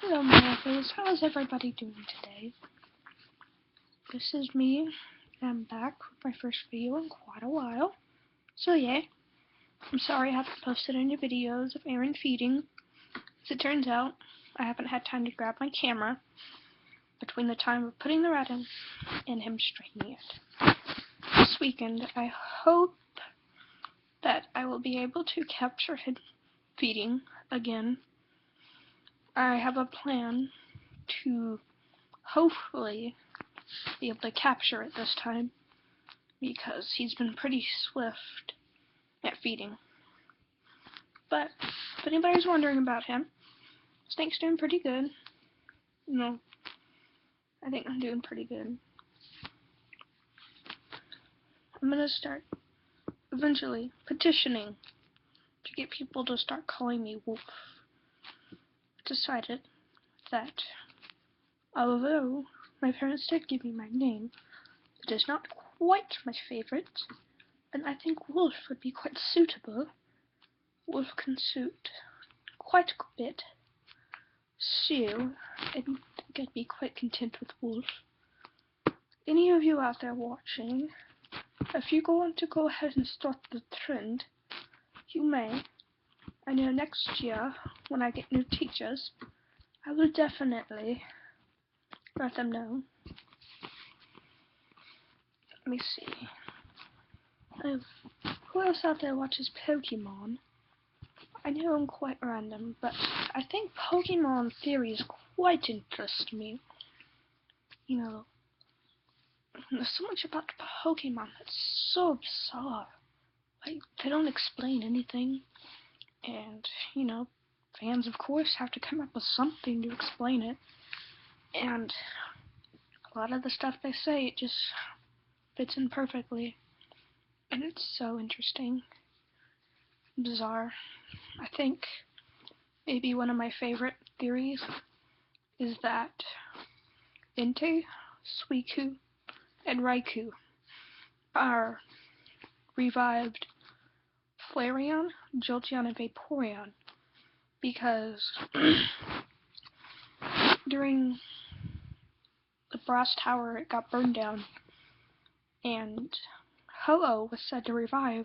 Hello, Marathas. How's everybody doing today? This is me. I'm back with my first video in quite a while. So yeah, I'm sorry I haven't posted any videos of Aaron feeding. As it turns out, I haven't had time to grab my camera between the time of putting the rat in and him straining it. This weekend, I hope that I will be able to capture him feeding again. I have a plan to hopefully be able to capture it this time, because he's been pretty swift at feeding. But if anybody's wondering about him, Snake's doing pretty good. No, I think I'm doing pretty good. I'm gonna start eventually petitioning to get people to start calling me Wolf. I've decided that although my parents did give me my name, it is not quite my favorite, and I think Wolf would be quite suitable. Wolf can suit quite a bit. So, I think I'd be quite content with Wolf. Any of you out there watching, if you want to go ahead and start the trend, you may. I know next year, when I get new teachers, I will definitely let them know. Let me see. Who else out there watches Pokemon? I know I'm quite random, but I think Pokemon theories quite interest me. You know, there's so much about Pokemon that's so bizarre. Like, they don't explain anything. And, you know, fans, of course, have to come up with something to explain it. And a lot of the stuff they say, it just fits in perfectly. And it's so interesting. Bizarre. I think maybe one of my favorite theories is that Entei, Suicune, and Raikou are revived Flareon, Jolteon, and Vaporeon, because during the Brass Tower, it got burned down, and Ho-Oh was said to revive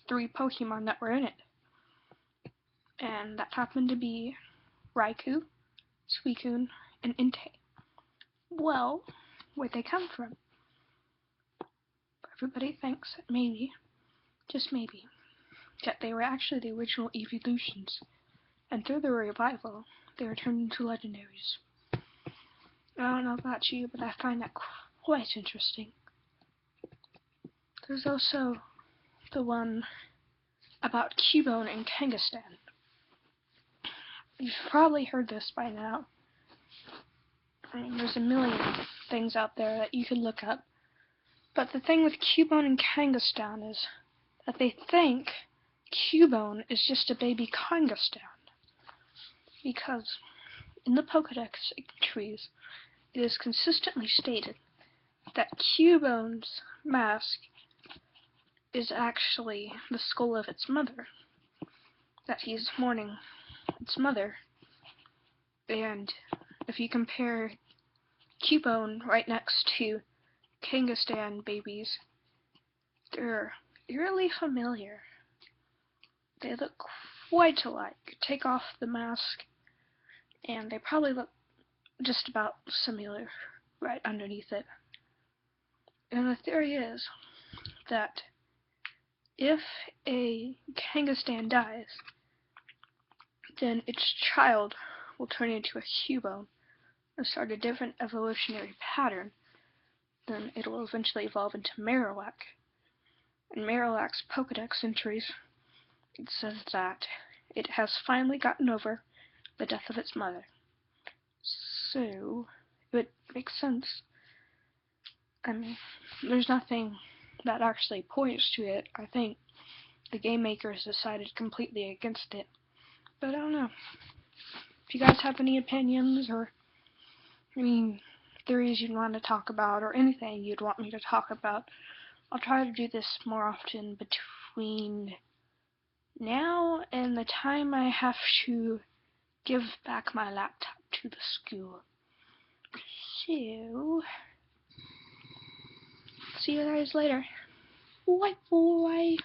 3 Pokemon that were in it, and that happened to be Raikou, Suicune, and Entei. Well, where'd they come from? Everybody thinks that maybe, just maybe, that they were actually the original evolutions, and through the revival, they were turned into legendaries. I don't know about you, but I find that quite interesting. There's also the one about Cubone and Kangaskhan. You've probably heard this by now. I mean, there's a million things out there that you could look up. But the thing with Cubone and Kangaskhan is that they think Cubone is just a baby Kangaskhan. Because in the Pokedex entries, it is consistently stated that Cubone's mask is actually the skull of its mother. That he's mourning its mother. And if you compare Cubone right next to Kangaskhan babies, they're eerily familiar. They look quite alike. Take off the mask, and they probably look just about similar right underneath it. And the theory is that if a Kangaskhan dies, then its child will turn into a Cubone and start a different evolutionary pattern. Then it will eventually evolve into Marowak. In Marowak's Pokedex entries, it says that it has finally gotten over the death of its mother. So, it would make sense. I mean, there's nothing that actually points to it. I think the game makers decided completely against it. But I don't know. If you guys have any opinions or, theories you'd want to talk about or anything you'd want me to talk about, I'll try to do this more often between now and the time I have to give back my laptop to the school. So, see you guys later. Bye, boy.